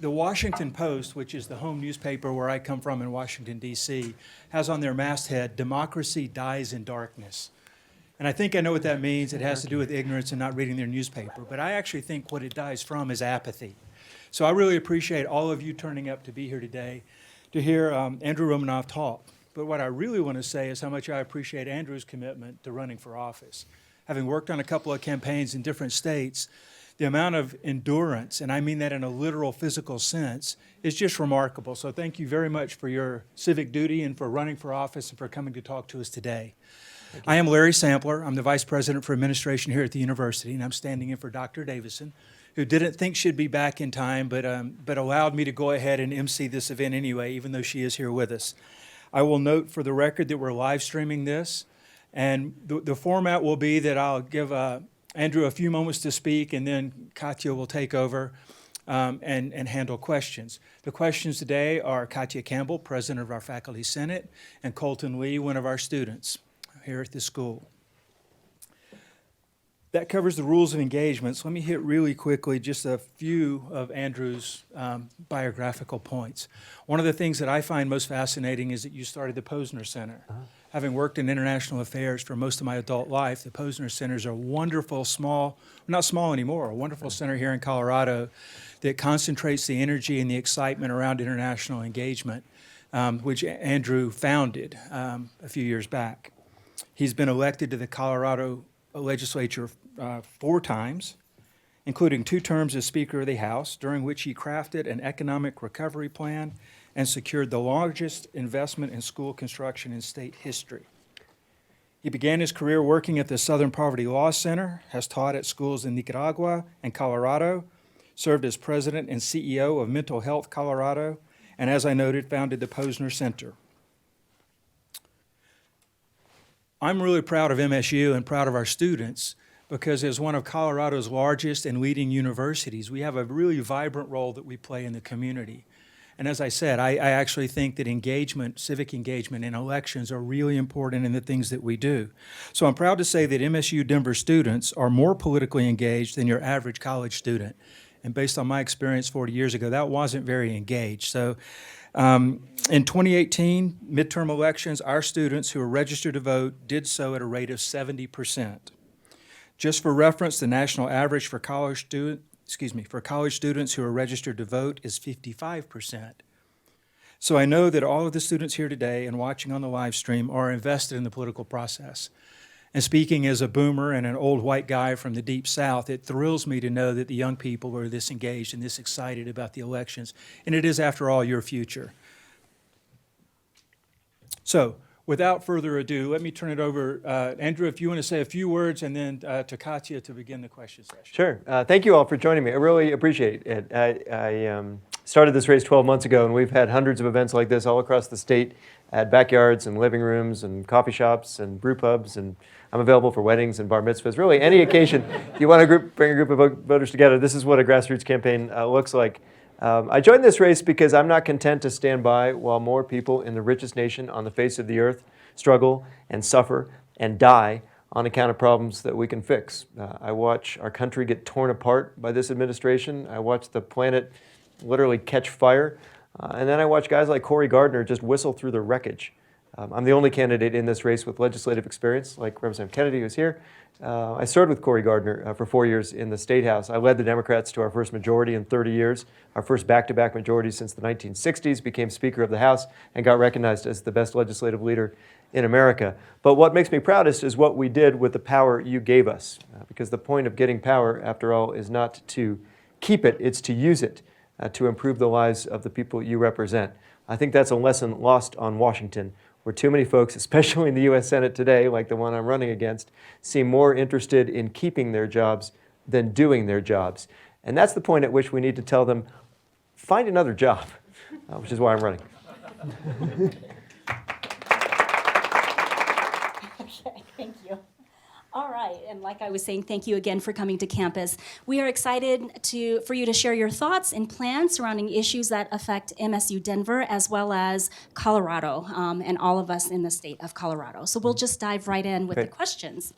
The Washington Post, which is the home newspaper where I come from in Washington, D.C., has on their masthead, "Democracy dies in darkness." And I think I know what that means. It has to do with ignorance and not reading their newspaper. But I actually think what it dies from is apathy. So I really appreciate all of you turning up to be here today to hear Andrew Romanoff talk. But what I really want to say is how much I appreciate Andrew's commitment to running for office. Having worked on a couple of campaigns in different states, the amount of endurance, and I mean that in a literal physical sense, is just remarkable. So thank you very much for your civic duty and for running for office and for coming to talk to us today. I am Larry Sampler. I'm the Vice President for Administration here at the university, and I'm standing in for Dr. Davison, who didn't think she'd be back in time, but allowed me to go ahead and MC this event anyway, even though she is here with us. I will note for the record that we're live streaming this, and the format will be that I'll give Andrew a few moments to speak, and then Katya will take over and handle questions. The questions today are Katya Campbell, President of our Faculty Senate, and Colton Lee, one of our students here at the school. That covers the rules of engagement. So let me hit really quickly just a few of Andrew's biographical points. One of the things that I find most fascinating is that you started the Posner Center. Having worked in international affairs for most of my adult life, the Posner Centers are a wonderful, small, not small anymore, a wonderful center here in Colorado that concentrates the energy and the excitement around international engagement, which Andrew founded a few years back. He's been elected to the Colorado legislature 4 times, including 2 terms as Speaker of the House, during which he crafted an economic recovery plan and secured the largest investment in school construction in state history. He began his career working at the Southern Poverty Law Center, has taught at schools in Nicaragua and Colorado, served as president and CEO of Mental Health Colorado, and as I noted, founded the Posner Center. I'm really proud of MSU and proud of our students because as one of Colorado's largest and leading universities, we have a really vibrant role that we play in the community. And as I said, I actually think that engagement, civic engagement in elections are really important in the things that we do. So I'm proud to say that MSU Denver students are more politically engaged than your average college student. And based on my experience 40 years ago, that wasn't very engaged. So in 2018 midterm elections, our students who were registered to vote did so at a rate of 70%. Just for reference, the national average for college students who are registered to vote is 55%. So I know that all of the students here today and watching on the live stream are invested in the political process. And speaking as a boomer and an old white guy from the Deep South, it thrills me to know that the young people are this engaged and this excited about the elections. And it is, after all, your future. So, without further ado, let me turn it over. Andrew, if you want to say a few words, and then to Katya to begin the question session. Sure. Thank you all for joining me. I really appreciate it. I started this race 12 months ago, and we've had hundreds of events like this all across the state at backyards and living rooms and coffee shops and brew pubs, and I'm available for weddings and bar mitzvahs. Really, any occasion you want to bring a group of voters together, this is what a grassroots campaign looks like. I joined this race because I'm not content to stand by while more people in the richest nation on the face of the earth struggle and suffer and die on account of problems that we can fix. I watch our country get torn apart by this administration. I watch the planet literally catch fire. And then I watch guys like Cory Gardner just whistle through the wreckage. I'm the only candidate in this race with legislative experience, like Representative Kennedy, who's here. I served with Cory Gardner for 4 years in the State House. I led the Democrats to our first majority in 30 years, our first back-to-back majority since the 1960s, became Speaker of the House, and got recognized as the best legislative leader in America. But what makes me proudest is what we did with the power you gave us, because the point of getting power, after all, is not to keep it, it's to use it to improve the lives of the people you represent. I think that's a lesson lost on Washington, where too many folks, especially in the U.S. Senate today, like the one I'm running against, seem more interested in keeping their jobs than doing their jobs. And that's the point at which we need to tell them, find another job, which is why I'm running. Okay, thank you. All right, and like I was saying, thank you again for coming to campus. We are excited for you to share your thoughts and plans surrounding issues that affect MSU Denver as well as Colorado and all of us in the state of Colorado. So we'll just dive right in with the questions.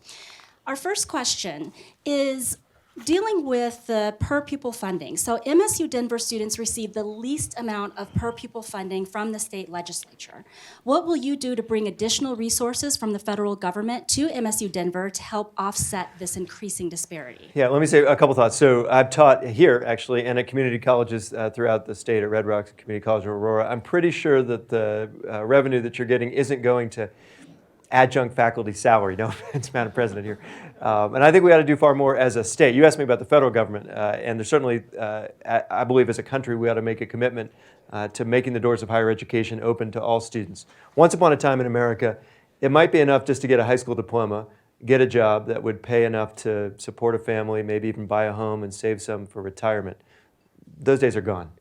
Our first question is, Dealing with the per pupil funding. So MSU Denver students receive the least amount of per pupil funding from the state legislature. What will you do to bring additional resources from the federal government to MSU Denver to help offset this increasing disparity? Yeah, let me say a couple thoughts. So I've taught here, actually, and at community colleges throughout the state, at Red Rocks Community College of Aurora. I'm pretty sure that the revenue that you're getting isn't going to adjunct faculty salary. No offense, Madam President here. And I think we ought to do far more as a state. You asked me about the federal government, and there's certainly, I believe as a country, we ought to make a commitment to making the doors of higher education open to all students. Once upon a time in America, it might be enough just to get a high school diploma, get a job that would pay enough to support a family, maybe even buy a home and save some for retirement. Those days are gone.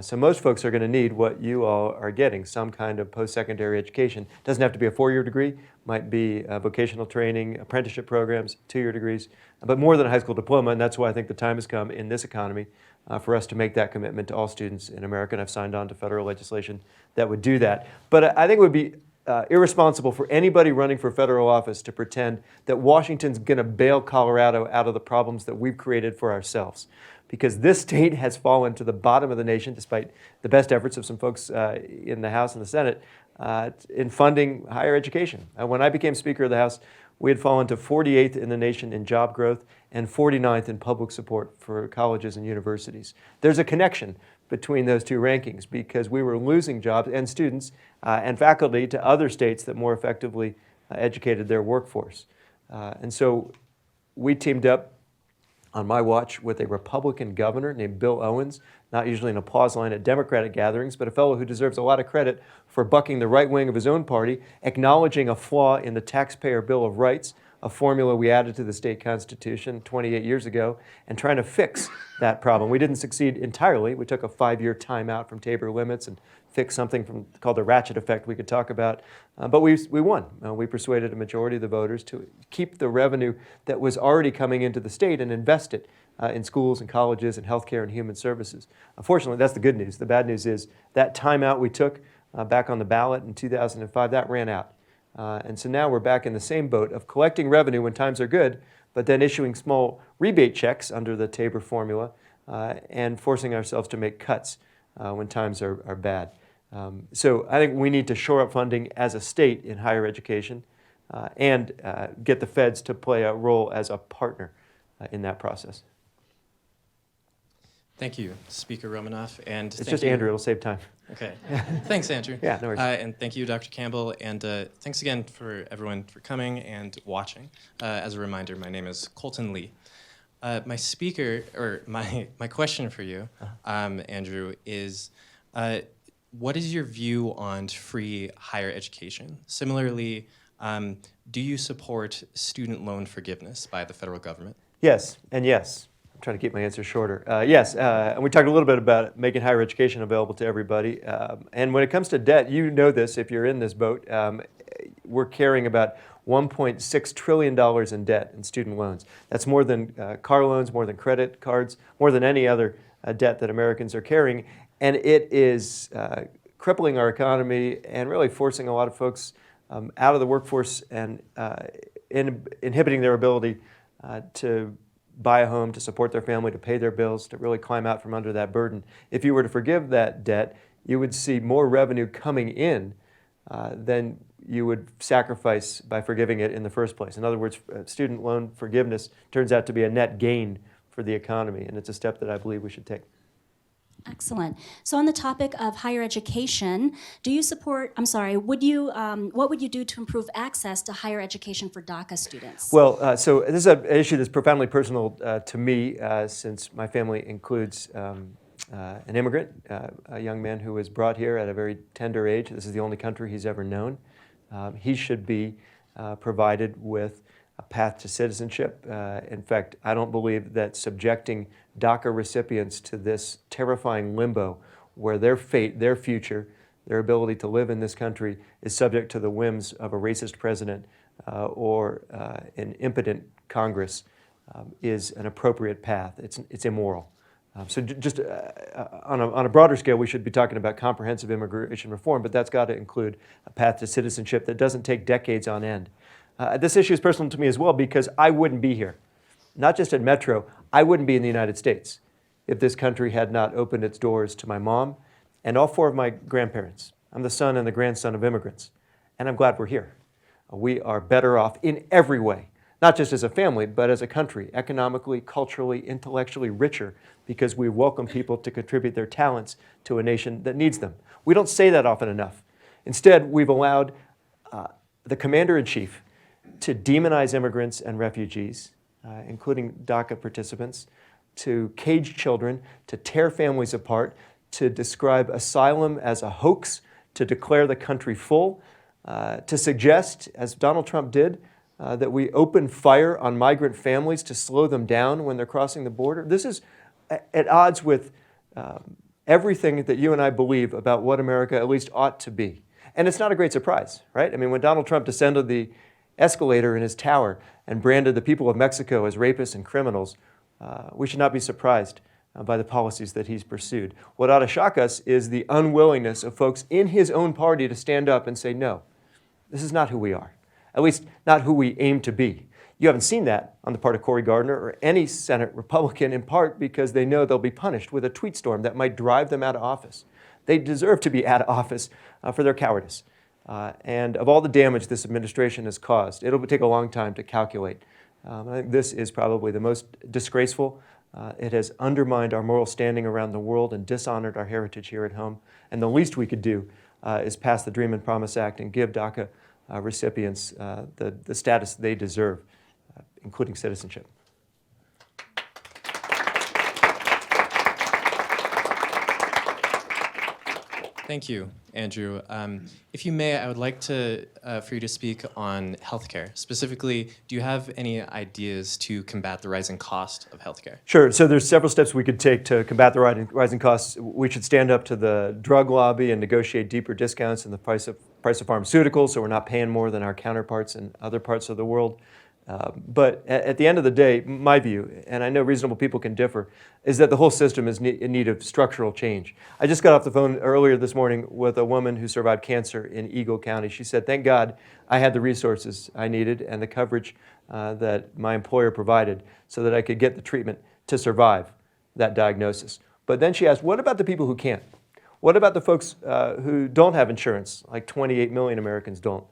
So most folks are going to need what you all are getting, some kind of post-secondary education. Doesn't have to be a 4-year degree, might be vocational training, apprenticeship programs, 2-year degrees, but more than a high school diploma, and that's why I think the time has come in this economy for us to make that commitment to all students in America, and I've signed on to federal legislation that would do that. But I think it would be irresponsible for anybody running for federal office to pretend that Washington's going to bail Colorado out of the problems that we've created for ourselves. Because this state has fallen to the bottom of the nation, despite the best efforts of some folks in the House and the Senate, in funding higher education. When I became Speaker of the House, we had fallen to 48th in the nation in job growth and 49th in public support for colleges and universities. There's a connection between those two rankings because we were losing jobs and students and faculty to other states that more effectively educated their workforce. And so we teamed up on my watch with a Republican governor named Bill Owens, not usually an applause line at Democratic gatherings, but a fellow who deserves a lot of credit for bucking the right wing of his own party, acknowledging a flaw in the Taxpayer Bill of Rights, a formula we added to the state constitution 28 years ago, and trying to fix that problem. We didn't succeed entirely. We took a 5-year timeout from Tabor limits and fixed something called the ratchet effect we could talk about. But we won. We persuaded a majority of the voters to keep the revenue that was already coming into the state and invest it in schools and colleges and healthcare and human services. Unfortunately, that's the good news. The bad news is that timeout we took back on the ballot in 2005, that ran out. And so now we're back in the same boat of collecting revenue when times are good, but then issuing small rebate checks under the Tabor formula and forcing ourselves to make cuts when times are bad. So I think we need to shore up funding as a state in higher education and get the feds to play a role as a partner in that process. Thank you, Speaker Romanoff. And it's just Andrew, it'll save time. Okay. Thanks, Andrew. Yeah, no worries. And thank you, Dr. Campbell. And thanks again for everyone for coming and watching. As a reminder, my name is Colton Lee. My question for you, Andrew, is what is your view on free higher education? Similarly, do you support student loan forgiveness by the federal government? Yes, and yes. I'm trying to keep my answer shorter. Yes, and we talked a little bit about making higher education available to everybody. And when it comes to debt, you know this if you're in this boat, we're carrying about $1.6 trillion in debt in student loans. That's more than car loans, more than credit cards, more than any other debt that Americans are carrying. And it is crippling our economy and really forcing a lot of folks out of the workforce and inhibiting their ability to buy a home, to support their family, to pay their bills, to really climb out from under that burden. If you were to forgive that debt, you would see more revenue coming in than you would sacrifice by forgiving it in the first place. In other words, student loan forgiveness turns out to be a net gain for the economy, and it's a step that I believe we should take. Excellent. So on the topic of higher education, do you support, what would you do to improve access to higher education for DACA students? Well, so this is an issue that's profoundly personal to me since my family includes an immigrant, a young man who was brought here at a very tender age. This is the only country he's ever known. He should be provided with a path to citizenship. In fact, I don't believe that subjecting DACA recipients to this terrifying limbo where their fate, their future, their ability to live in this country is subject to the whims of a racist president or an impotent Congress is an appropriate path. It's immoral. So just on a broader scale, we should be talking about comprehensive immigration reform, but that's got to include a path to citizenship that doesn't take decades on end. This issue is personal to me as well because I wouldn't be here. Not just at Metro, I wouldn't be in the United States if this country had not opened its doors to my mom and all 4 of my grandparents. I'm the son and the grandson of immigrants, and I'm glad we're here. We are better off in every way, not just as a family, but as a country, economically, culturally, intellectually richer, because we welcome people to contribute their talents to a nation that needs them. We don't say that often enough. Instead, we've allowed the commander-in-chief to demonize immigrants and refugees, including DACA participants, to cage children, to tear families apart, to describe asylum as a hoax, to declare the country full, to suggest, as Donald Trump did, that we open fire on migrant families to slow them down when they're crossing the border. This is at odds with everything that you and I believe about what America at least ought to be. And it's not a great surprise, right? I mean, when Donald Trump descended the escalator in his tower and branded the people of Mexico as rapists and criminals, we should not be surprised by the policies that he's pursued. What ought to shock us is the unwillingness of folks in his own party to stand up and say, no, this is not who we are, at least not who we aim to be. You haven't seen that on the part of Cory Gardner or any Senate Republican, in part because they know they'll be punished with a tweet storm that might drive them out of office. They deserve to be out of office for their cowardice. And of all the damage this administration has caused, it'll take a long time to calculate. I think this is probably the most disgraceful. It has undermined our moral standing around the world and dishonored our heritage here at home. And the least we could do is pass the Dream and Promise Act and give DACA recipients the status they deserve, including citizenship. Thank you, Andrew. If you may, I would like to, for you to speak on healthcare. Specifically, do you have any ideas to combat the rising cost of healthcare? Sure. So there's several steps we could take to combat the rising costs. We should stand up to the drug lobby and negotiate deeper discounts in the price of pharmaceuticals, so we're not paying more than our counterparts in other parts of the world. But at the end of the day, my view, and I know reasonable people can differ, is that the whole system is in need of structural change. I just got off the phone earlier this morning with a woman who survived cancer in Eagle County. She said, thank God I had the resources I needed and the coverage that my employer provided so that I could get the treatment to survive that diagnosis. But then she asked, what about the people who can't? What about the folks who don't have insurance, like 28 million Americans don't?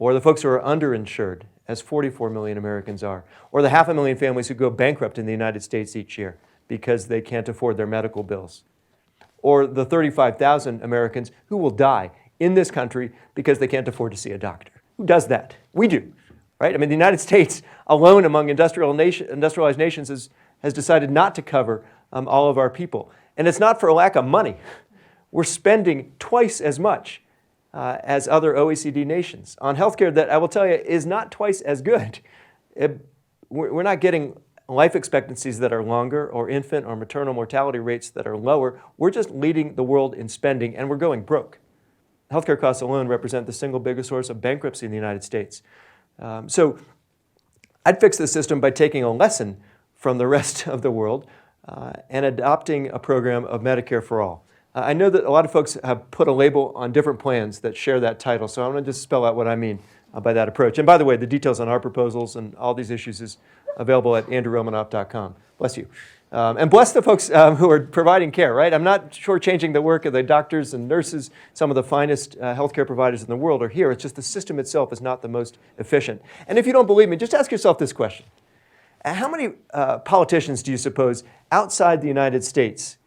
Or the folks who are underinsured, as 44 million Americans are, or the 500,000 families who go bankrupt in the United States each year because they can't afford their medical bills, or the 35,000 Americans who will die in this country because they can't afford to see a doctor. Who does that? We do, right? I mean, the United States alone among industrialized nations has decided not to cover all of our people. And it's not for a lack of money. We're spending twice as much as other OECD nations on healthcare that I will tell you is not twice as good. We're not getting life expectancies that are longer or infant or maternal mortality rates that are lower. We're just leading the world in spending and we're going broke. Healthcare costs alone represent the single biggest source of bankruptcy in the United States. So I'd fix the system by taking a lesson from the rest of the world and adopting a program of Medicare for all. I know that a lot of folks have put a label on different plans that share that title, so I'm going to just spell out what I mean by that approach. And by the way, the details on our proposals and all these issues is available at andrewromanoff.com. Bless you. And bless the folks who are providing care, right? I'm not shortchanging the work of the doctors and nurses. Some of the finest healthcare providers in the world are here. It's just the system itself is not the most efficient. And if you don't believe me, just ask yourself this question. How many politicians do you suppose outside the United States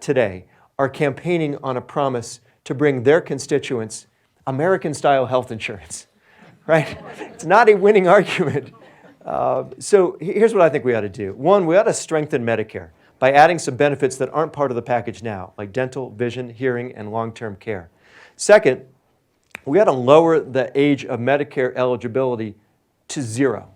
today are campaigning on a promise to bring their constituents American-style health insurance, right? It's not a winning argument. So here's what I think we ought to do. One, we ought to strengthen Medicare by adding some benefits that aren't part of the package now, like dental, vision, hearing, and long-term care. Second, we ought to lower the age of Medicare eligibility to 0,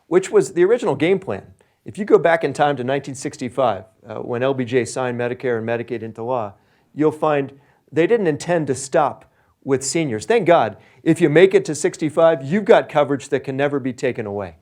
which was the original game plan. If you go back in time to 1965, when LBJ signed Medicare and Medicaid into law, you'll find they didn't intend to stop with seniors. Thank God, if you make it to 65, you've got coverage that can never be taken away.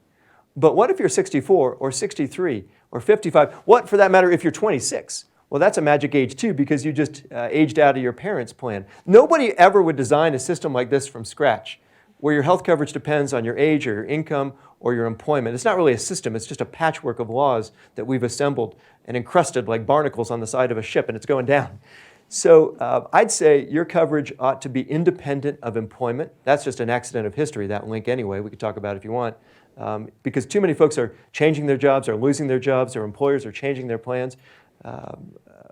But what if you're 64 or 63 or 55? What, for that matter, if you're 26? Well, that's a magic age too, because you just aged out of your parents' plan. Nobody ever would design a system like this from scratch, where your health coverage depends on your age or your income or your employment. It's not really a system, it's just a patchwork of laws that we've assembled and encrusted like barnacles on the side of a ship, and it's going down. So I'd say your coverage ought to be independent of employment. That's just an accident of history, that link anyway. We could talk about it if you want. Because too many folks are changing their jobs, or losing their jobs, their employers are changing their plans,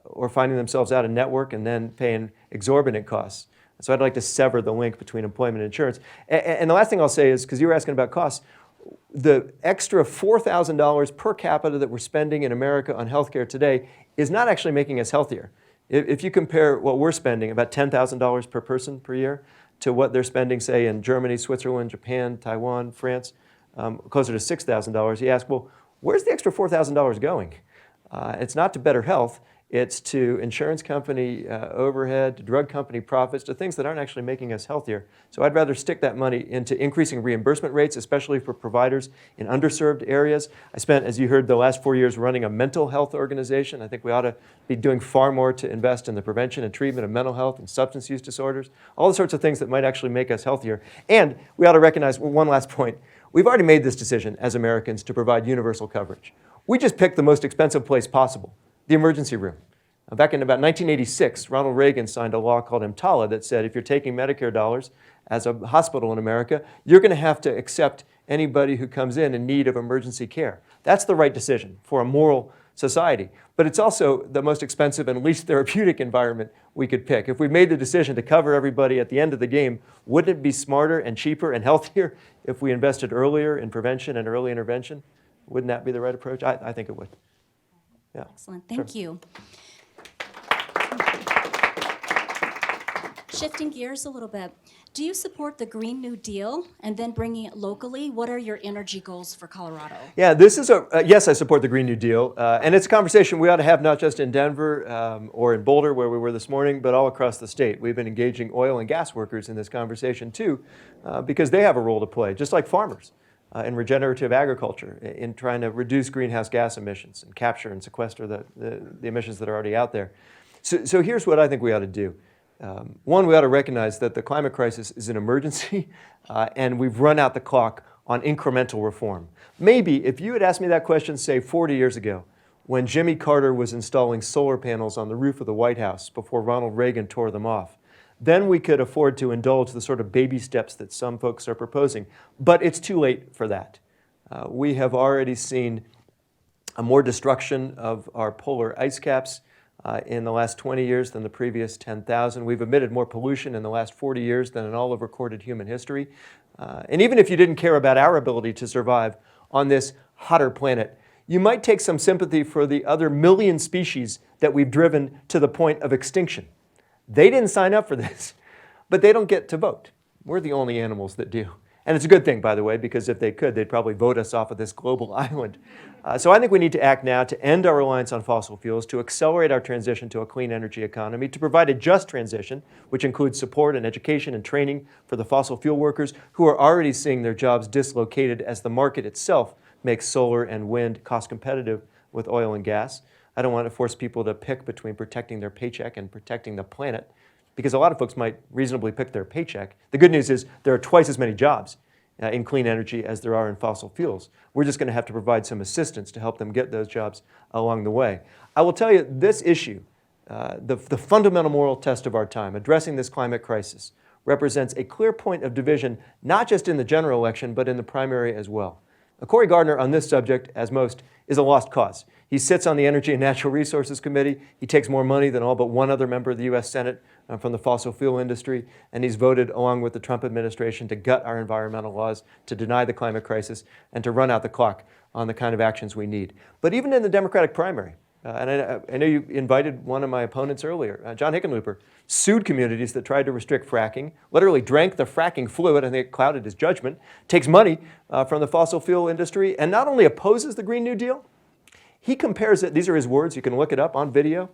or finding themselves out of network and then paying exorbitant costs. So I'd like to sever the link between employment and insurance. And the last thing I'll say is, because you were asking about costs, the extra $4,000 per capita that we're spending in America on healthcare today is not actually making us healthier. If you compare what we're spending, about $10,000 per person per year, to what they're spending, say, in Germany, Switzerland, Japan, Taiwan, France, closer to $6,000, you ask, well, where's the extra $4,000 going? It's not to better health. It's to insurance company overhead, to drug company profits, to things that aren't actually making us healthier. So I'd rather stick that money into increasing reimbursement rates, especially for providers in underserved areas. I spent, as you heard, the last 4 years running a mental health organization. I think we ought to be doing far more to invest in the prevention and treatment of mental health and substance use disorders, all the sorts of things that might actually make us healthier. And we ought to recognize, one last point, we've already made this decision as Americans to provide universal coverage. We just picked the most expensive place possible, the emergency room. Back in about 1986, Ronald Reagan signed a law called EMTALA that said if you're taking Medicare dollars as a hospital in America, you're going to have to accept anybody who comes in need of emergency care. That's the right decision for a moral society. But it's also the most expensive and least therapeutic environment we could pick. If we made the decision to cover everybody at the end of the game, wouldn't it be smarter and cheaper and healthier if we invested earlier in prevention and early intervention? Wouldn't that be the right approach? I think it would. Yeah. Excellent, thank you. Shifting gears a little bit, do you support the Green New Deal and then bringing it locally? What are your energy goals for Colorado? Yeah, this is yes, I support the Green New Deal. And it's a conversation we ought to have not just in Denver or in Boulder, where we were this morning, but all across the state. We've been engaging oil and gas workers in this conversation too, because they have a role to play, just like farmers in regenerative agriculture, in trying to reduce greenhouse gas emissions and capture and sequester the emissions that are already out there. So here's what I think we ought to do. One, we ought to recognize that the climate crisis is an emergency, and we've run out the clock on incremental reform. Maybe if you had asked me that question, say, 40 years ago, when Jimmy Carter was installing solar panels on the roof of the White House before Ronald Reagan tore them off, then we could afford to indulge the sort of baby steps that some folks are proposing. But it's too late for that. We have already seen more destruction of our polar ice caps in the last 20 years than the previous 10,000. We've emitted more pollution in the last 40 years than in all of recorded human history. And even if you didn't care about our ability to survive on this hotter planet, you might take some sympathy for the other million species that we've driven to the point of extinction. They didn't sign up for this, but they don't get to vote. We're the only animals that do. And it's a good thing, by the way, because if they could, they'd probably vote us off of this global island. So I think we need to act now to end our reliance on fossil fuels, to accelerate our transition to a clean energy economy, to provide a just transition, which includes support and education and training for the fossil fuel workers who are already seeing their jobs dislocated as the market itself makes solar and wind cost competitive with oil and gas. I don't want to force people to pick between protecting their paycheck and protecting the planet, because a lot of folks might reasonably pick their paycheck. The good news is there are twice as many jobs in clean energy as there are in fossil fuels. We're just going to have to provide some assistance to help them get those jobs along the way. I will tell you, this issue, the fundamental moral test of our time, addressing this climate crisis, represents a clear point of division, not just in the general election, but in the primary as well. Cory Gardner on this subject, as most, is a lost cause. He sits on the Energy and Natural Resources Committee. He takes more money than all but one other member of the U.S. Senate from the fossil fuel industry, and he's voted along with the Trump administration to gut our environmental laws, to deny the climate crisis, and to run out the clock on the kind of actions we need. But even in the Democratic primary, and I know you invited one of my opponents earlier, John Hickenlooper, sued communities that tried to restrict fracking, literally drank the fracking fluid, I think it clouded his judgment, takes money from the fossil fuel industry, and not only opposes the Green New Deal, he compares it, these are his words, you can look it up on video,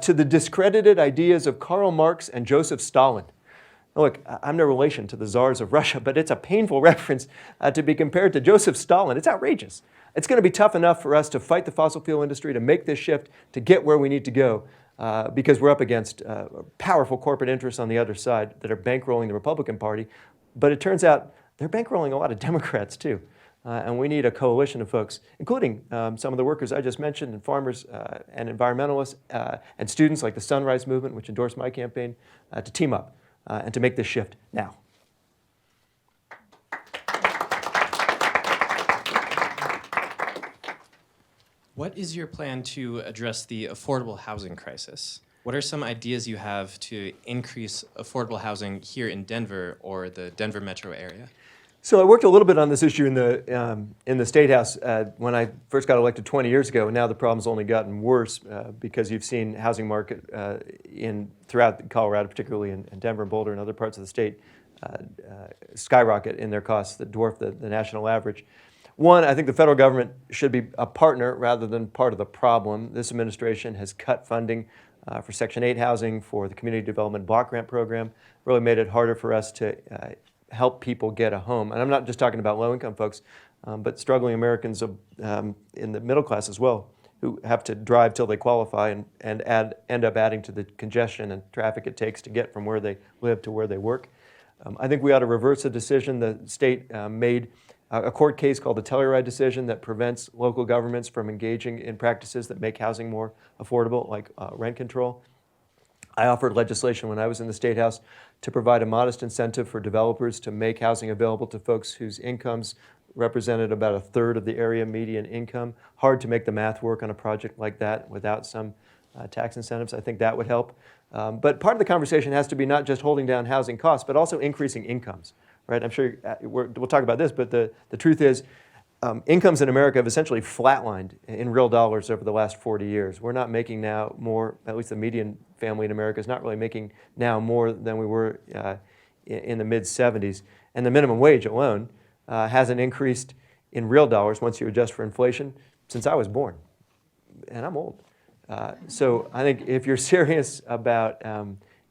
to the discredited ideas of Karl Marx and Joseph Stalin. Now look, I'm no relation to the czars of Russia, but it's a painful reference to be compared to Joseph Stalin. It's outrageous. It's going to be tough enough for us to fight the fossil fuel industry, to make this shift, to get where we need to go, because we're up against powerful corporate interests on the other side that are bankrolling the Republican Party. But it turns out they're bankrolling a lot of Democrats too. And we need a coalition of folks, including some of the workers I just mentioned, and farmers and environmentalists and students like the Sunrise Movement, which endorsed my campaign, to team up and to make this shift now. What is your plan to address the affordable housing crisis? What are some ideas you have to increase affordable housing here in Denver or the Denver metro area? So I worked a little bit on this issue in the State House when I first got elected 20 years ago, and now the problem's only gotten worse because you've seen housing market throughout Colorado, particularly in Denver and Boulder and other parts of the state, skyrocket in their costs that dwarf the national average. One, I think the federal government should be a partner rather than part of the problem. This administration has cut funding for Section 8 housing, for the Community Development Block Grant Program, really made it harder for us to help people get a home. And I'm not just talking about low-income folks, but struggling Americans in the middle class as well, who have to drive till they qualify and end up adding to the congestion and traffic it takes to get from where they live to where they work. I think we ought to reverse a decision the state made, a court case called the Telluride decision that prevents local governments from engaging in practices that make housing more affordable, like rent control. I offered legislation when I was in the State House to provide a modest incentive for developers to make housing available to folks whose incomes represented about a third of the area median income. Hard to make the math work on a project like that without some tax incentives. I think that would help. But part of the conversation has to be not just holding down housing costs, but also increasing incomes. Right? I'm sure we'll talk about this, but the truth is incomes in America have essentially flatlined in real dollars over the last 40 years. We're not making now more, at least the median family in America is not really making now more than we were in the mid-70s. And the minimum wage alone hasn't increased in real dollars once you adjust for inflation since I was born. And I'm old. So I think if you're serious about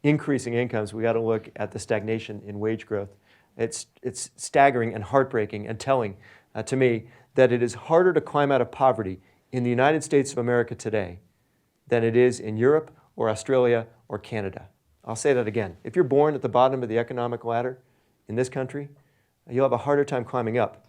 increasing incomes, we got to look at the stagnation in wage growth. It's staggering and heartbreaking and telling to me that it is harder to climb out of poverty in the United States of America today than it is in Europe or Australia or Canada. I'll say that again. If you're born at the bottom of the economic ladder in this country, you'll have a harder time climbing up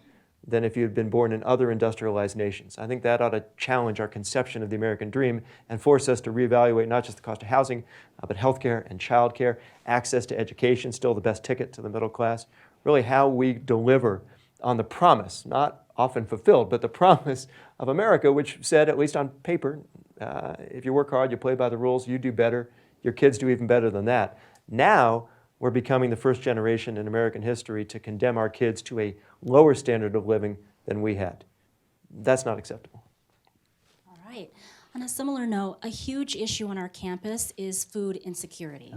than if you'd been born in other industrialized nations. I think that ought to challenge our conception of the American dream and force us to reevaluate not just the cost of housing, but healthcare and childcare, access to education, still the best ticket to the middle class, really how we deliver on the promise, not often fulfilled, but the promise of America, which said, at least on paper, if you work hard, you play by the rules, you do better, your kids do even better than that. Now, we're becoming the first generation in American history to condemn our kids to a lower standard of living than we had. That's not acceptable. All right. On a similar note, a huge issue on our campus is food insecurity.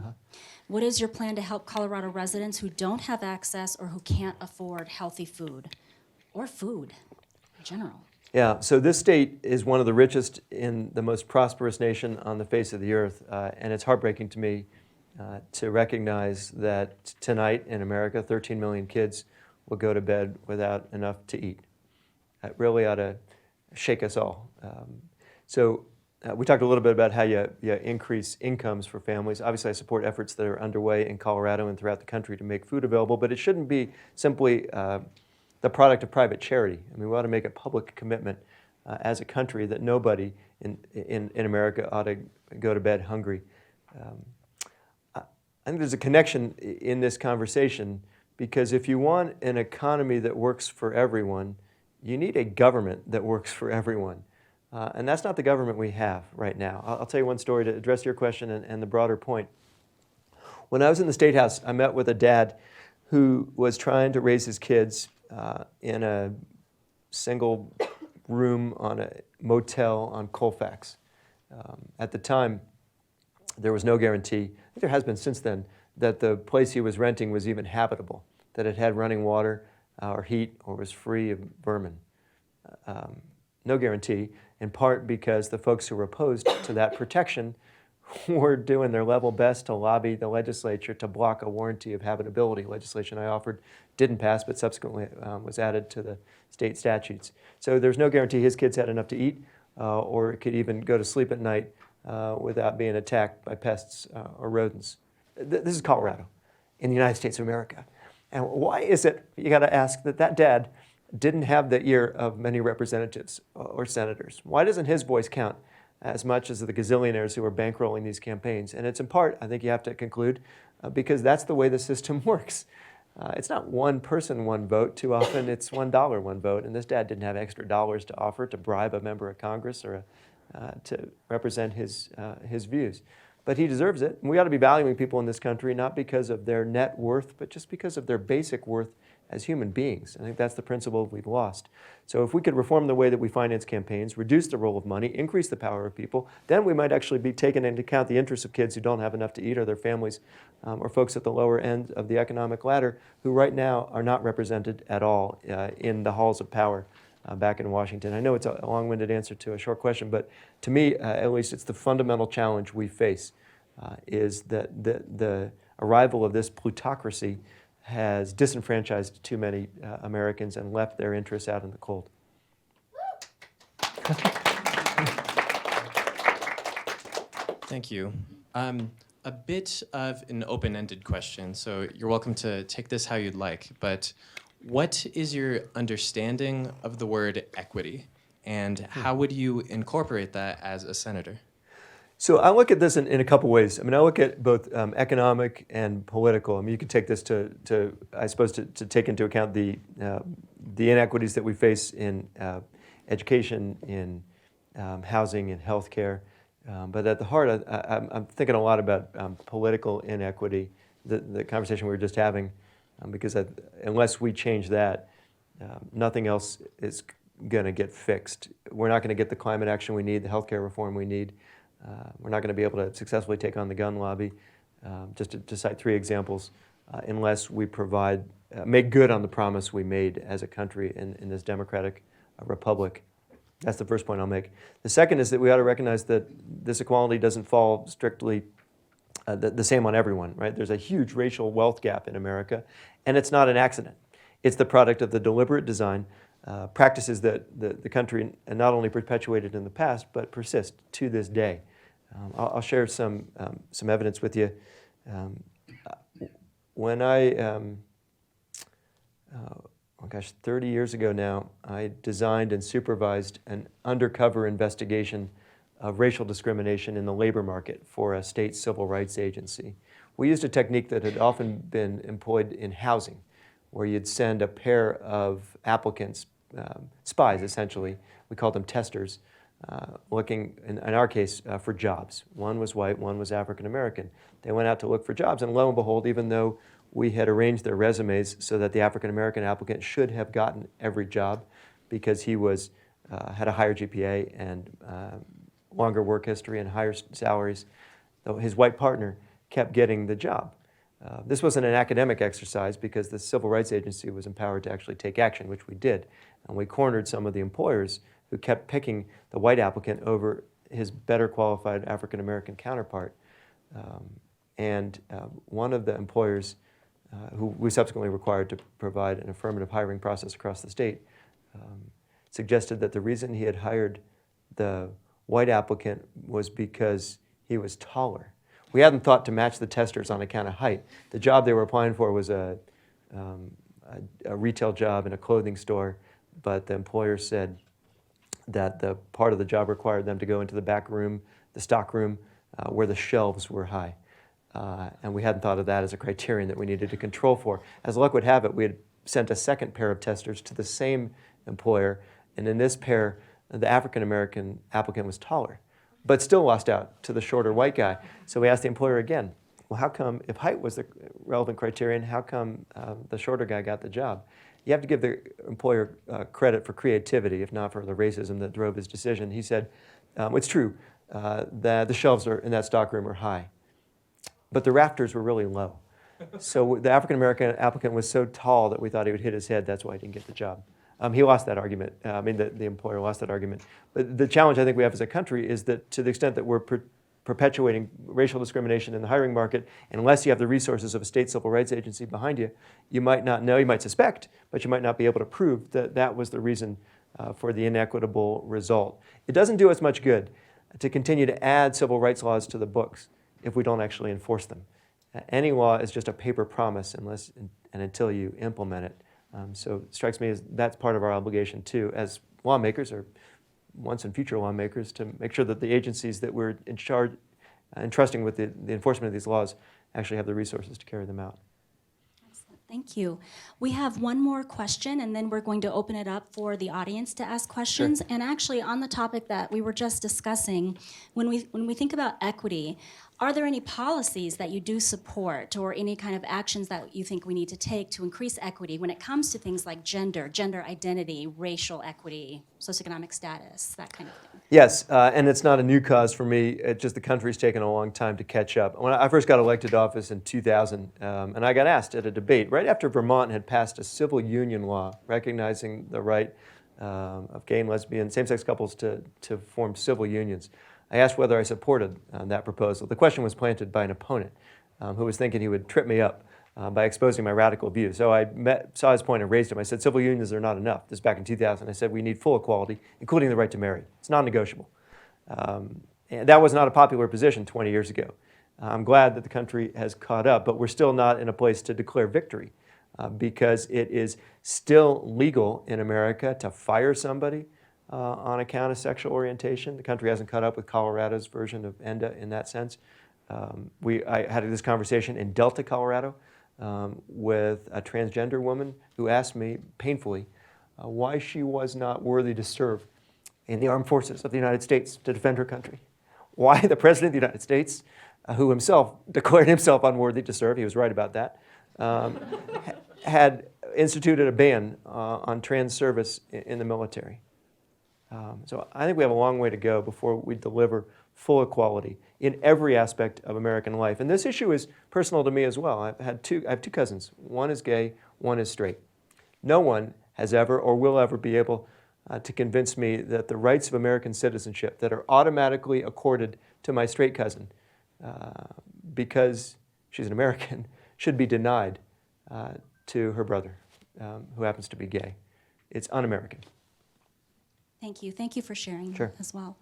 What is your plan to help Colorado residents who don't have access or who can't afford healthy food or food in general? Yeah, so this state is one of the richest in the most prosperous nation on the face of the earth, and it's heartbreaking to me to recognize that tonight in America, 13 million kids will go to bed without enough to eat. That really ought to shake us all. So we talked a little bit about how you increase incomes for families. Obviously, I support efforts that are underway in Colorado and throughout the country to make food available, but it shouldn't be simply the product of private charity. I mean, we ought to make a public commitment as a country that nobody in America ought to go to bed hungry. I think there's a connection in this conversation because if you want an economy that works for everyone, you need a government that works for everyone. And that's not the government we have right now. I'll tell you one story to address your question and the broader point. When I was in the State House, I met with a dad who was trying to raise his kids in a single room on a motel on Colfax. At the time, there was no guarantee, I think there has been since then, that the place he was renting was even habitable, that it had running water or heat or was free of vermin. No guarantee, in part because the folks who were opposed to that protection were doing their level best to lobby the legislature to block a warranty of habitability. Legislation I offered didn't pass, but subsequently was added to the state statutes. So there's no guarantee his kids had enough to eat or could even go to sleep at night without being attacked by pests or rodents. This is Colorado in the United States of America. And why is it, you got to ask, that dad didn't have the ear of many representatives or senators. Why doesn't his voice count as much as the gazillionaires who are bankrolling these campaigns? And it's in part, I think you have to conclude, because that's the way the system works. It's not one person, one vote. Too often it's $1, one vote. And this dad didn't have extra dollars to offer to bribe a member of Congress or to represent his views. But he deserves it. And we ought to be valuing people in this country not because of their net worth, but just because of their basic worth as human beings. I think that's the principle we've lost. So if we could reform the way that we finance campaigns, reduce the role of money, increase the power of people, then we might actually be taking into account the interests of kids who don't have enough to eat, or their families, or folks at the lower end of the economic ladder who right now are not represented at all in the halls of power back in Washington. I know it's a long-winded answer to a short question, but to me, at least, it's the fundamental challenge we face, is that the arrival of this plutocracy has disenfranchised too many Americans and left their interests out in the cold. Thank you. A bit of an open-ended question, so you're welcome to take this how you'd like, but what is your understanding of the word equity, and how would you incorporate that as a senator? So I look at this in a couple ways. I mean, I look at both economic and political. I mean, you could take this to I suppose, to take into account the inequities that we face in education, in housing, in healthcare. But at the heart, I'm thinking a lot about political inequity, the conversation we were just having, because unless we change that, nothing else is going to get fixed. We're not going to get the climate action we need, the healthcare reform we need. We're not going to be able to successfully take on the gun lobby, just to cite three examples, unless we make good on the promise we made as a country in this democratic republic. That's the first point I'll make. The second is that we ought to recognize that this equality doesn't fall strictly the same on everyone, right? There's a huge racial wealth gap in America, and it's not an accident. It's the product of the deliberate design, practices that the country not only perpetuated in the past, but persist to this day. I'll share some evidence with you. When I, 30 years ago now, I designed and supervised an undercover investigation of racial discrimination in the labor market for a state civil rights agency. We used a technique that had often been employed in housing, where you'd send a pair of applicants, spies essentially, we called them testers, looking, in our case, for jobs. One was white, one was African American. They went out to look for jobs, and lo and behold, even though we had arranged their resumes so that the African American applicant should have gotten every job because he had a higher GPA and longer work history and higher salaries, though his white partner kept getting the job. This wasn't an academic exercise because the Civil Rights Agency was empowered to actually take action, which we did. And we cornered some of the employers who kept picking the white applicant over his better qualified African American counterpart. One of the employers who we subsequently required to provide an affirmative hiring process across the state suggested that the reason he had hired the white applicant was because he was taller. We hadn't thought to match the testers on account of height. The job they were applying for was a retail job in a clothing store, but the employer said that the part of the job required them to go into the back room, the stock room, where the shelves were high. And we hadn't thought of that as a criterion that we needed to control for. As luck would have it, we had sent a second pair of testers to the same employer, and in this pair, the African American applicant was taller, but still lost out to the shorter white guy. So we asked the employer again, well, how come, if height was the relevant criterion, how come the shorter guy got the job? You have to give the employer credit for creativity, if not for the racism that drove his decision. He said, it's true that the shelves in that stockroom are high, but the rafters were really low. So the African American applicant was so tall that we thought he would hit his head. That's why he didn't get the job. He lost that argument. The employer lost that argument. But the challenge I think we have as a country is that to the extent that we're perpetuating racial discrimination in the hiring market, unless you have the resources of a state civil rights agency behind you, you might not know, you might suspect, but you might not be able to prove that that was the reason for the inequitable result. It doesn't do us much good to continue to add civil rights laws to the books if we don't actually enforce them. Any law is just a paper promise unless and until you implement it. So it strikes me as that's part of our obligation too, as lawmakers or once and future lawmakers, to make sure that the agencies that we're in charge, entrusting with the enforcement of these laws actually have the resources to carry them out. Thank you. We have one more question, and then we're going to open it up for the audience to ask questions. Sure. And actually, on the topic that we were just discussing, when we think about equity, are there any policies that you do support or any kind of actions that you think we need to take to increase equity when it comes to things like gender identity, racial equity, socioeconomic status, that kind of thing? Yes, and it's not a new cause for me. It's just the country's taken a long time to catch up. When I first got elected to office in 2000, and I got asked at a debate right after Vermont had passed a civil union law recognizing the right of gay and lesbian, same-sex couples to form civil unions. I asked whether I supported that proposal. The question was planted by an opponent who was thinking he would trip me up by exposing my radical views. So I saw his point and raised him. I said, civil unions are not enough. This is back in 2000. I said, we need full equality, including the right to marry. It's non-negotiable. And that was not a popular position 20 years ago. I'm glad that the country has caught up, but we're still not in a place to declare victory because it is still legal in America to fire somebody on account of sexual orientation. The country hasn't caught up with Colorado's version of ENDA in that sense. I had this conversation in Delta, Colorado, with a transgender woman who asked me painfully why she was not worthy to serve in the armed forces of the United States to defend her country. Why the President of the United States, who himself declared himself unworthy to serve, he was right about that, had instituted a ban on trans service in the military. So I think we have a long way to go before we deliver full equality in every aspect of American life. And this issue is personal to me as well. I have two cousins. One is gay, one is straight. No one has ever or will ever be able to convince me that the rights of American citizenship that are automatically accorded to my straight cousin because she's an American should be denied to her brother who happens to be gay. It's un-American. Thank you. Thank you for sharing Sure. as well.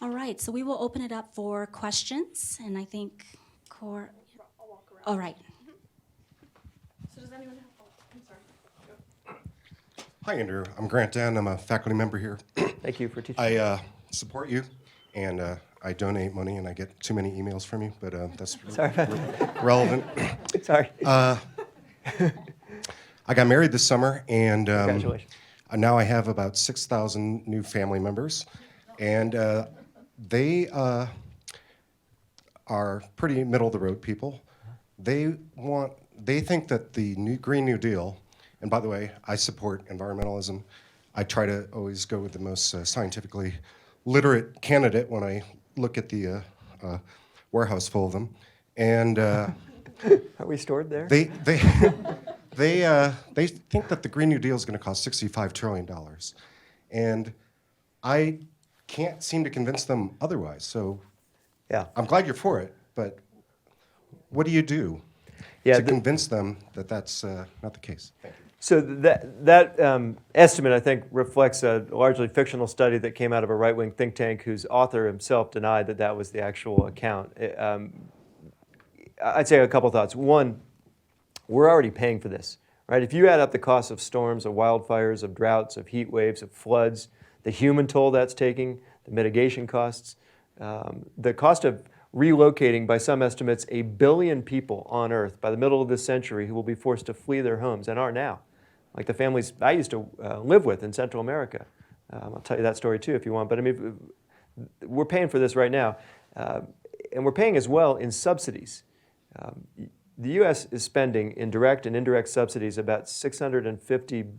All right, so we will open it up for questions, and I think I'll walk around. all right. So does anyone have, I'm sorry. Go. Hi, Andrew. I'm Grant Den. I'm a faculty member here. Thank you for teaching. I support you, and I donate money, and I get too many emails from you, but that's Sorry. relevant. Sorry. I got married this summer, and Congratulations. now I have about 6,000 new family members, and they are pretty middle-of-the-road people. They think that the Green New Deal, and by the way, I support environmentalism. I try to always go with the most scientifically literate candidate when I look at the warehouse full of them, and Are we stored there? they think that the Green New Deal is going to cost $65 trillion, and I can't seem to convince them otherwise. So Yeah. I'm glad you're for it, but what do you do Yeah, to convince them that that's not the case? Thank you. So that estimate, I think, reflects a largely fictional study that came out of a right-wing think tank whose author himself denied that that was the actual account. I'd say a couple thoughts. One, we're already paying for this, right? If you add up the costs of storms, of wildfires, of droughts, of heat waves, of floods, the human toll that's taking, the mitigation costs, the cost of relocating, by some estimates, 1 billion people on Earth by the middle of this century who will be forced to flee their homes and are now, like the families I used to live with in Central America. I'll tell you that story too if you want, but I mean, we're paying for this right now. And we're paying as well in subsidies. The U.S. is spending in direct and indirect subsidies about $650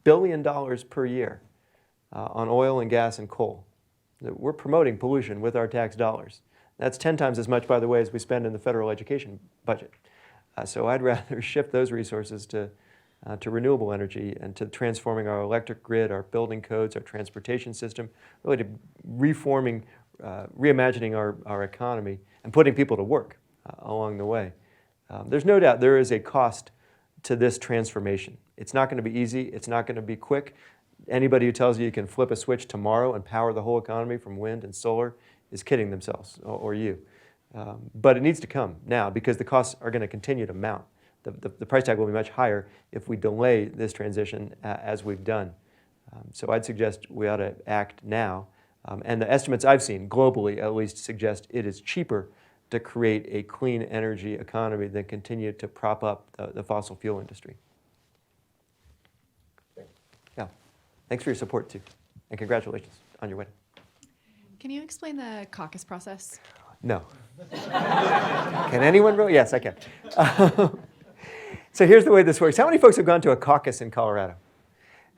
billion per year on oil and gas and coal. We're promoting pollution with our tax dollars. That's 10 times as much, by the way, as we spend in the federal education budget. So I'd rather shift those resources to renewable energy and to transforming our electric grid, our building codes, our transportation system, really to reimagining our economy and putting people to work along the way. There's no doubt there is a cost to this transformation. It's not going to be easy. It's not going to be quick. Anybody who tells you can flip a switch tomorrow and power the whole economy from wind and solar is kidding themselves, or you. But it needs to come now because the costs are going to continue to mount. the price tag will be much higher if we delay this transition as we've done. So I'd suggest we ought to act now. And the estimates I've seen, globally at least, suggest it is cheaper to create a clean energy economy than continue to prop up the fossil fuel industry. Yeah. Thanks for your support, too. And congratulations on your wedding. Can you explain the caucus process? No. Can anyone really? Yes, I can. So here's the way this works. How many folks have gone to a caucus in Colorado?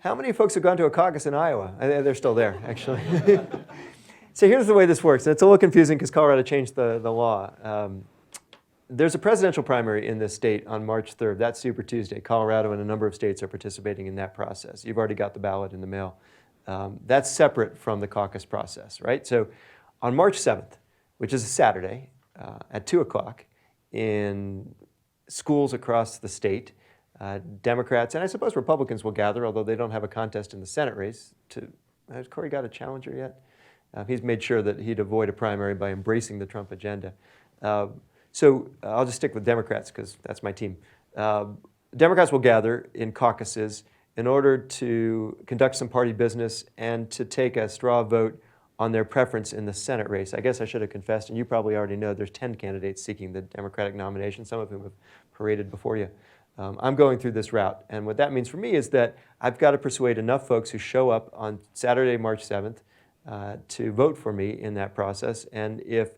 How many folks have gone to a caucus in Iowa? They're still there, actually. So here's the way this works. It's a little confusing because Colorado changed the law. There's a presidential primary in this state on March 3rd. That's Super Tuesday. Colorado and a number of states are participating in that process. You've already got the ballot in the mail. That's separate from the caucus process, right? So on March 7th, which is a Saturday, at 2 o'clock, in schools across the state, Democrats, and I suppose Republicans will gather, although they don't have a contest in the Senate race. Has Corey got a challenger yet? He's made sure that he'd avoid a primary by embracing the Trump agenda. So I'll just stick with Democrats because that's my team. Democrats will gather in caucuses in order to conduct some party business and to take a straw vote on their preference in the Senate race. I guess I should have confessed, and you probably already know, there's 10 candidates seeking the Democratic nomination, some of whom have paraded before you. I'm going through this route, and what that means for me is that I've got to persuade enough folks who show up on Saturday, March 7th, to vote for me in that process, and if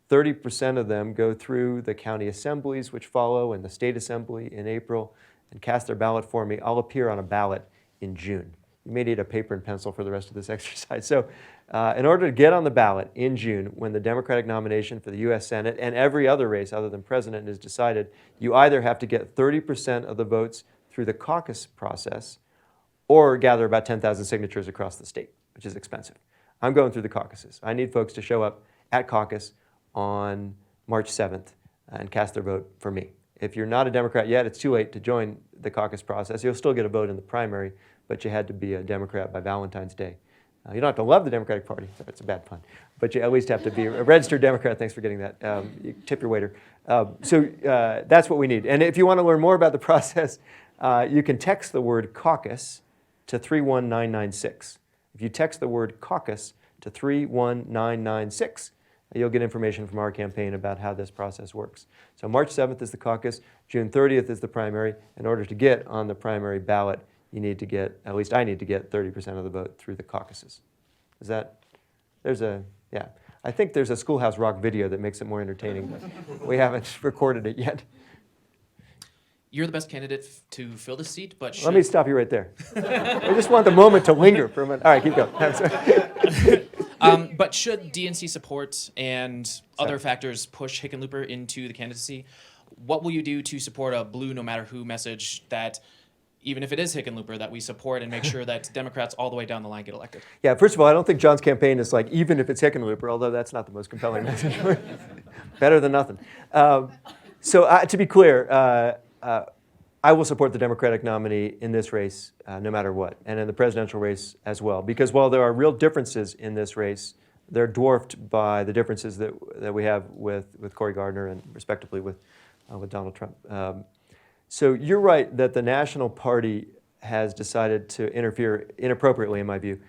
30% of them go through the county assemblies, which follow, and the state assembly in April, and cast their ballot for me, I'll appear on a ballot in June. You may need a paper and pencil for the rest of this exercise. So in order to get on the ballot in June, when the Democratic nomination for the U.S. Senate and every other race other than president is decided, you either have to get 30% of the votes through the caucus process or gather about 10,000 signatures across the state, which is expensive. I'm going through the caucuses. I need folks to show up at caucus on March 7th and cast their vote for me. If you're not a Democrat yet, it's too late to join the caucus process. You'll still get a vote in the primary, but you had to be a Democrat by Valentine's Day. You don't have to love the Democratic Party. That's a bad pun. But you at least have to be a registered Democrat. Thanks for getting that. You tip your waiter. So that's what we need. And if you want to learn more about the process, you can text the word caucus to 31996. If you text the word caucus to 31996, you'll get information from our campaign about how this process works. So March 7th is the caucus. June 30th is the primary. In order to get on the primary ballot, you need to get, at least I need to get 30% of the vote through the caucuses. Is that, yeah. I think there's a Schoolhouse Rock video that makes it more entertaining, but we haven't recorded it yet. You're the best candidate to fill the seat, but Let me stop you right there. I just want the moment to linger for a minute. All right, keep going. I'm sorry. but should DNC support and other factors push Hickenlooper into the candidacy, what will you do to support a blue no matter who message that even if it is Hickenlooper, that we support and make sure that Democrats all the way down the line get elected? Yeah, first of all, I don't think John's campaign is like, even if it's Hickenlooper, although that's not the most compelling message. Better than nothing. So to be clear, I will support the Democratic nominee in this race no matter what, and in the presidential race as well. Because while there are real differences in this race, they're dwarfed by the differences that we have with Cory Gardner and respectively with Donald Trump. So you're right that the National Party has decided to interfere inappropriately, in my view,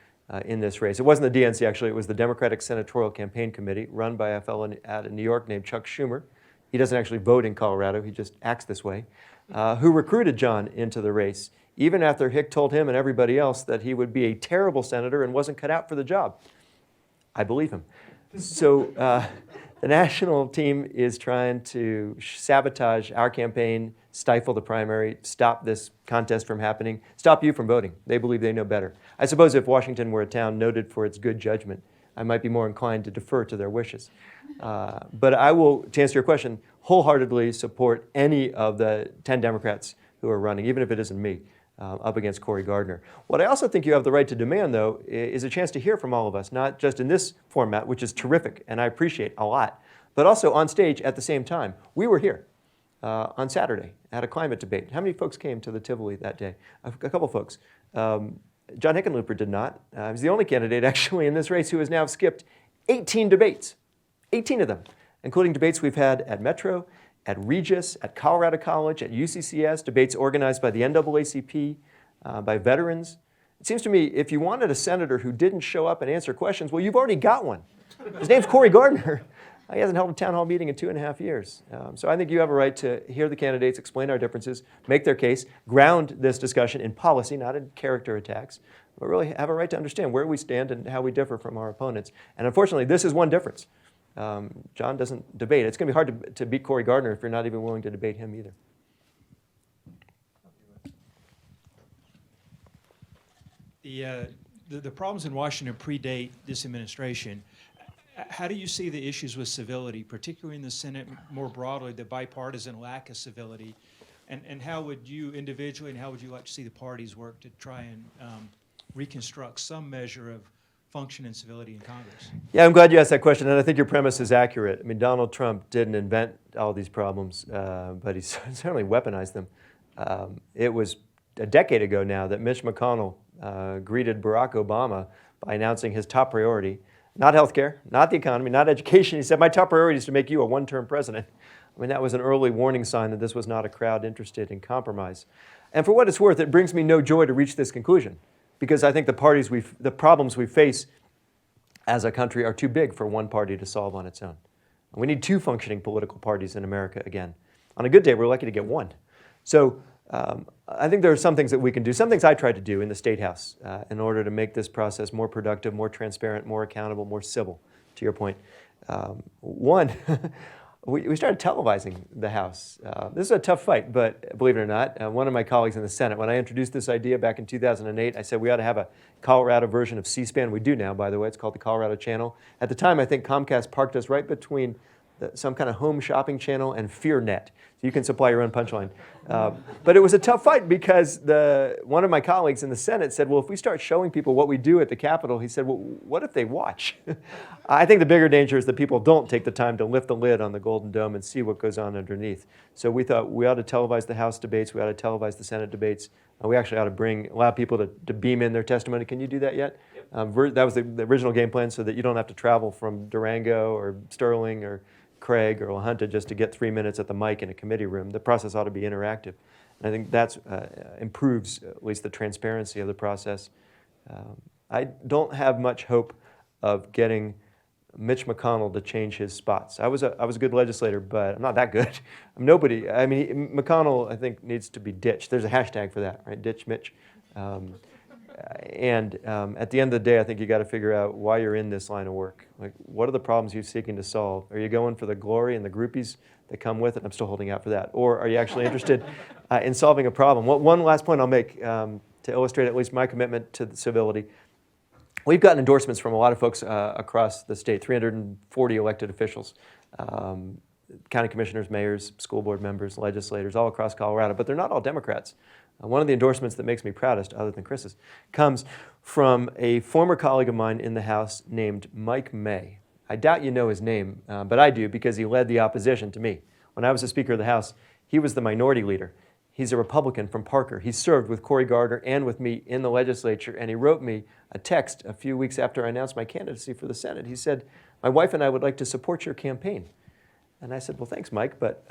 in this race. It wasn't the DNC, actually. It was the Democratic Senatorial Campaign Committee, run by a fellow out of New York named Chuck Schumer. He doesn't actually vote in Colorado. He just acts this way, who recruited John into the race, even after Hick told him and everybody else that he would be a terrible senator and wasn't cut out for the job. I believe him. So the national team is trying to sabotage our campaign, stifle the primary, stop this contest from happening, stop you from voting. They believe they know better. I suppose if Washington were a town noted for its good judgment, I might be more inclined to defer to their wishes. But I will, to answer your question, wholeheartedly support any of the 10 Democrats who are running, even if it isn't me, up against Cory Gardner. What I also think you have the right to demand, though, is a chance to hear from all of us, not just in this format, which is terrific, and I appreciate a lot, but also on stage at the same time. We were here on Saturday at a climate debate. How many folks came to the Tivoli that day? A couple folks. John Hickenlooper did not. He's the only candidate, actually, in this race who has now skipped 18 debates, 18 of them, including debates we've had at Metro at Regis, at Colorado College, at UCCS, debates organized by the NAACP, by veterans. It seems to me if you wanted a senator who didn't show up and answer questions, well, you've already got one. His name's Cory Gardner. He hasn't held a town hall meeting in 2.5 years. So I think you have a right to hear the candidates, explain our differences, make their case, ground this discussion in policy, not in character attacks, but really have a right to understand where we stand and how we differ from our opponents. And unfortunately, this is one difference. John doesn't debate. It's going to be hard to beat Cory Gardner if you're not even willing to debate him either. The problems in Washington predate this administration. How do you see the issues with civility, particularly in the Senate more broadly, the bipartisan lack of civility? And how would you individually and how would you like to see the parties work to try and reconstruct some measure of function and civility in Congress? Yeah, I'm glad you asked that question, and I think your premise is accurate. I mean, Donald Trump didn't invent all these problems, but he certainly weaponized them. It was a decade ago now that Mitch McConnell greeted Barack Obama by announcing his top priority, not healthcare, not the economy, not education. He said, my top priority is to make you a one-term president. I mean, that was an early warning sign that this was not a crowd interested in compromise. And for what it's worth, it brings me no joy to reach this conclusion, because I think the problems we face as a country are too big for one party to solve on its own. We need two functioning political parties in America again. On a good day, we're lucky to get one. So I think there are some things that we can do, some things I tried to do in the State House in order to make this process more productive, more transparent, more accountable, more civil, to your point. One, we started televising the House. This is a tough fight, but believe it or not, one of my colleagues in the Senate, when I introduced this idea back in 2008, I said we ought to have a Colorado version of C-SPAN. We do now, by the way. It's called the Colorado Channel. At the time, I think Comcast parked us right between some kind of home shopping channel and FearNet. So you can supply your own punchline. But it was a tough fight because one of my colleagues in the Senate said, well, if we start showing people what we do at the Capitol, he said, well, what if they watch? I think the bigger danger is that people don't take the time to lift the lid on the Golden Dome and see what goes on underneath. So we thought we ought to televise the House debates, we ought to televise the Senate debates. We actually ought to allow people to beam in their testimony. Can you do that yet? Yep. That was the original game plan so that you don't have to travel from Durango or Sterling or Craig or La Junta just to get 3 minutes at the mic in a committee room. The process ought to be interactive. And I think that improves at least the transparency of the process. I don't have much hope of getting Mitch McConnell to change his spots. I was a good legislator, but I'm not that good. I'm nobody. I mean, McConnell, I think, needs to be ditched. There's a hashtag for that, right? Ditch Mitch. And at the end of the day, I think you got to figure out why you're in this line of work. Like, what are the problems you're seeking to solve? Are you going for the glory and the groupies that come with it? I'm still holding out for that. Or are you actually interested in solving a problem? One last point I'll make to illustrate at least my commitment to the civility. We've gotten endorsements from a lot of folks across the state, 340 elected officials, county commissioners, mayors, school board members, legislators, all across Colorado, but they're not all Democrats. One of the endorsements that makes me proudest, other than Chris's, comes from a former colleague of mine in the House named Mike May. I doubt you know his name, but I do because he led the opposition to me. When I was the Speaker of the House, he was the minority leader. He's a Republican from Parker. He served with Cory Gardner and with me in the legislature, and he wrote me a text a few weeks after I announced my candidacy for the Senate. He said, my wife and I would like to support your campaign. And I said, well, thanks, Mike, but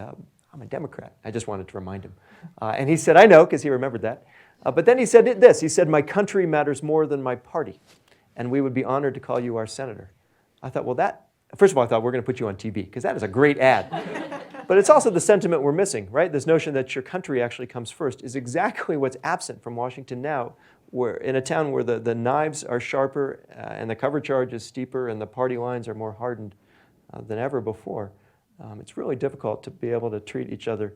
I'm a Democrat. I just wanted to remind him. And he said, I know, because he remembered that. But then he said this. He said, my country matters more than my party, and we would be honored to call you our senator. I thought, well, first of all, I thought we're going to put you on TV, because that is a great ad. But it's also the sentiment we're missing, right? This notion that your country actually comes first is exactly what's absent from Washington now, where in a town where the knives are sharper and the cover charge is steeper and the party lines are more hardened than ever before. It's really difficult to be able to treat each other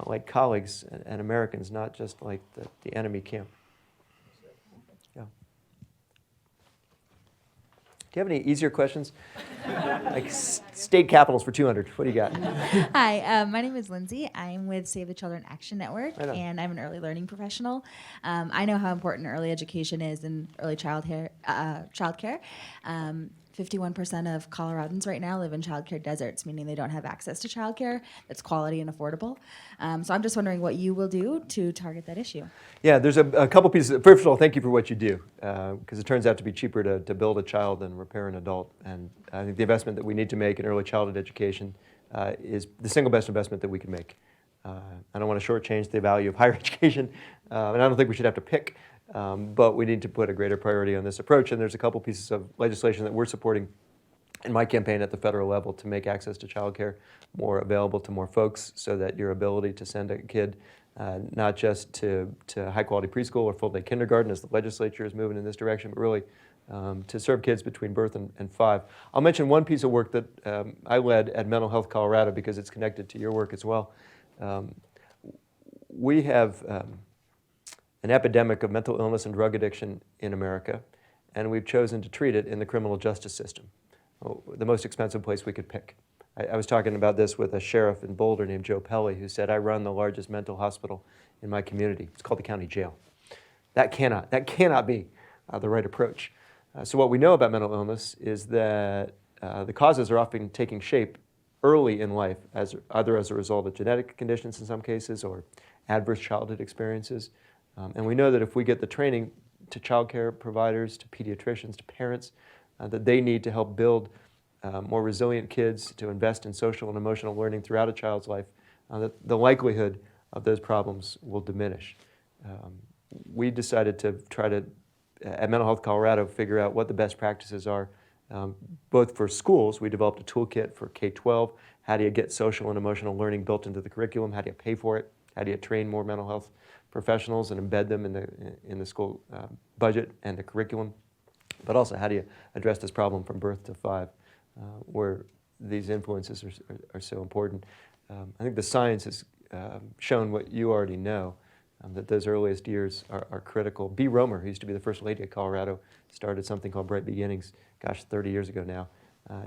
like colleagues and Americans, not just like the enemy camp. Yeah. Do you have any easier questions? Like state capitals for 200. What do you got? Hi, my name is Lindsay. I'm with Save the Children Action Network, Right on. and I'm an early learning professional. I know how important early education is and early childcare. 51% of Coloradans right now live in childcare deserts, meaning they don't have access to childcare that's quality and affordable. So I'm just wondering what you will do to target that issue. Yeah, there's a couple pieces. First of all, thank you for what you do, because it turns out to be cheaper to build a child than repair an adult. And I think the investment that we need to make in early childhood education is the single best investment that we can make. I don't want to shortchange the value of higher education, and I don't think we should have to pick, but we need to put a greater priority on this approach. And there's a couple pieces of legislation that we're supporting in my campaign at the federal level to make access to childcare more available to more folks, so that your ability to send a kid not just to high-quality preschool or full-day kindergarten, as the legislature is moving in this direction, but really to serve kids between birth and 5. I'll mention one piece of work that I led at Mental Health Colorado, because it's connected to your work as well. We have an epidemic of mental illness and drug addiction in America, and we've chosen to treat it in the criminal justice system, the most expensive place we could pick. I was talking about this with a sheriff in Boulder named Joe Pelly, who said, I run the largest mental hospital in my community. It's called the county jail. That cannot be the right approach. So what we know about mental illness is that the causes are often taking shape early in life, either as a result of genetic conditions in some cases or adverse childhood experiences. And we know that if we get the training to child care providers, to pediatricians, to parents, that they need to help build more resilient kids, to invest in social and emotional learning throughout a child's life, that the likelihood of those problems will diminish. We decided to try to, at Mental Health Colorado, figure out what the best practices are, both for schools. We developed a toolkit for K-12. How do you get social and emotional learning built into the curriculum? How do you pay for it? How do you train more mental health professionals and embed them in the school budget and the curriculum? But also, how do you address this problem from birth to 5, where these influences are so important? I think the science has shown what you already know, that those earliest years are critical. B. Romer, who used to be the first lady of Colorado, started something called Bright Beginnings, 30 years ago now,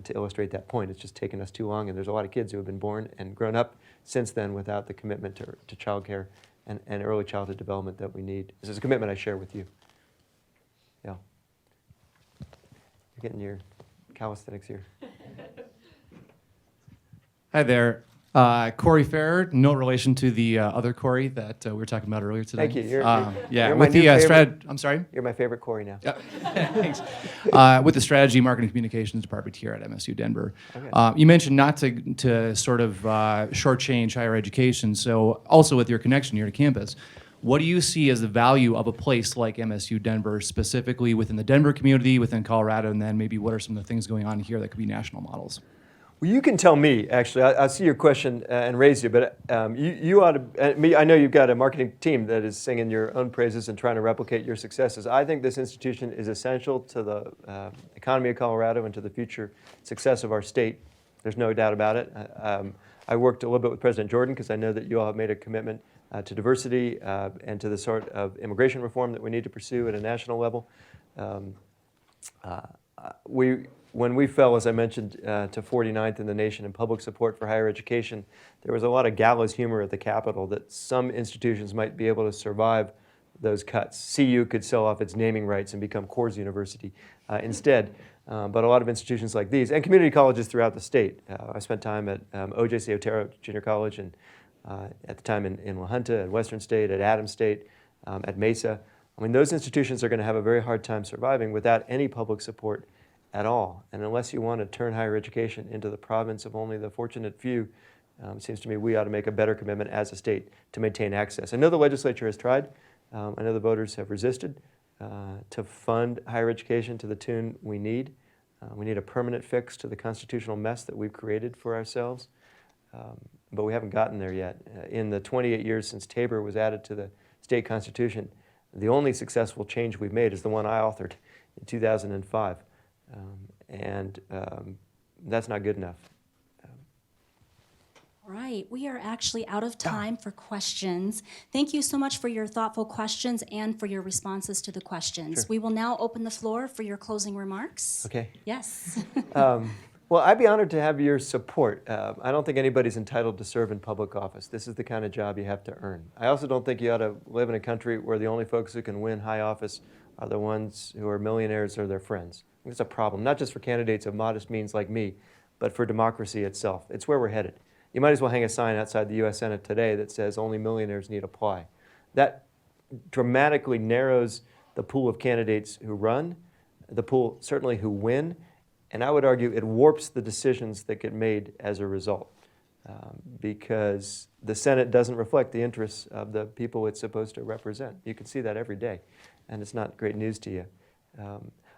to illustrate that point. It's just taken us too long, and there's a lot of kids who have been born and grown up since then without the commitment to child care and early childhood development that we need. This is a commitment I share with you. Yeah. You're getting your calisthenics here. Hi there. Corey Farrer, no relation to the other Corey that we were talking about earlier today. Thank you. You're Yeah, my with new the favorite. I'm sorry? You're my favorite Corey now. Thanks. With the Strategy, Marketing, Communications Department here at MSU Denver. Okay. You mentioned not to sort of shortchange higher education, so also with your connection here to campus, what do you see as the value of a place like MSU Denver, specifically within the Denver community, within Colorado, and then maybe what are some of the things going on here that could be national models? Well, you can tell me, actually. I see your question and raise you, but you ought to, I know you've got a marketing team that is singing your own praises and trying to replicate your successes. I think this institution is essential to the economy of Colorado and to the future success of our state. There's no doubt about it. I worked a little bit with President Jordan because I know that you all have made a commitment to diversity and to the sort of immigration reform that we need to pursue at a national level. When we fell, as I mentioned, to 49th in the nation in public support for higher education, there was a lot of gallows humor at the Capitol that some institutions might be able to survive those cuts. CU could sell off its naming rights and become Coors University instead. But a lot of institutions like these, and community colleges throughout the state. I spent time at OJC Otero Junior College, and at the time in La Junta, at Western State, at Adams State, at Mesa. I mean, those institutions are going to have a very hard time surviving without any public support at all. And unless you want to turn higher education into the province of only the fortunate few, it seems to me we ought to make a better commitment as a state to maintain access. I know the legislature has tried. I know the voters have resisted to fund higher education to the tune we need. We need a permanent fix to the constitutional mess that we've created for ourselves. But we haven't gotten there yet. In the 28 years since Tabor was added to the state constitution, the only successful change we've made is the one I authored in 2005. That's not good enough. All right, we are actually out of time for questions. Thank you so much for your thoughtful questions and for your responses to the questions. Sure. We will now open the floor for your closing remarks. Okay. Yes. Well, I'd be honored to have your support. I don't think anybody's entitled to serve in public office. This is the kind of job you have to earn. I also don't think you ought to live in a country where the only folks who can win high office are the ones who are millionaires or their friends. It's a problem, not just for candidates of modest means like me, but for democracy itself. It's where we're headed. You might as well hang a sign outside the US Senate today that says only millionaires need apply. That dramatically narrows the pool of candidates who run, the pool certainly who win, and I would argue it warps the decisions that get made as a result. Because the Senate doesn't reflect the interests of the people it's supposed to represent. You can see that every day, and it's not great news to you.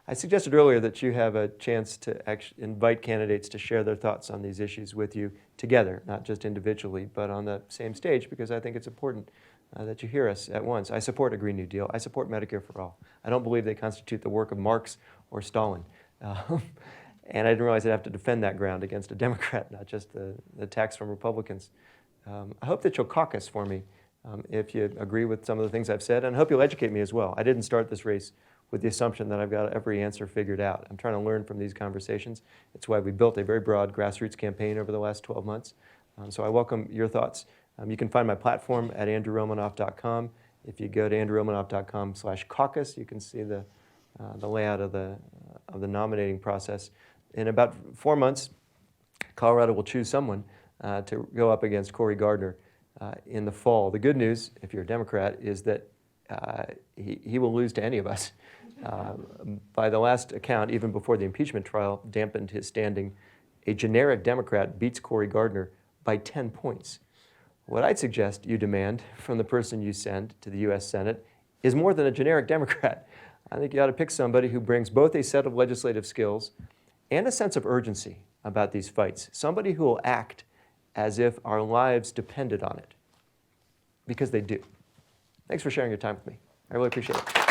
I suggested earlier that you have a chance to actually invite candidates to share their thoughts on these issues with you together, not just individually, but on the same stage, because I think it's important that you hear us at once. I support a Green New Deal. I support Medicare for all. I don't believe they constitute the work of Marx or Stalin. And I didn't realize I'd have to defend that ground against a Democrat, not just the attacks from Republicans. I hope that you'll caucus for me if you agree with some of the things I've said, and I hope you'll educate me as well. I didn't start this race with the assumption that I've got every answer figured out. I'm trying to learn from these conversations. It's why we built a very broad grassroots campaign over the last 12 months. So I welcome your thoughts. You can find my platform at andrewromanoff.com. If you go to andrewromanoff.com/caucus, you can see the layout of the nominating process. In about 4 months, Colorado will choose someone to go up against Cory Gardner in the fall. The good news, if you're a Democrat, is that he will lose to any of us. By the last account, even before the impeachment trial dampened his standing, a generic Democrat beats Cory Gardner by 10 points. What I'd suggest you demand from the person you send to the U.S. Senate is more than a generic Democrat. I think you ought to pick somebody who brings both a set of legislative skills and a sense of urgency about these fights. Somebody who will act as if our lives depended on it, because they do. Thanks for sharing your time with me. I really appreciate it.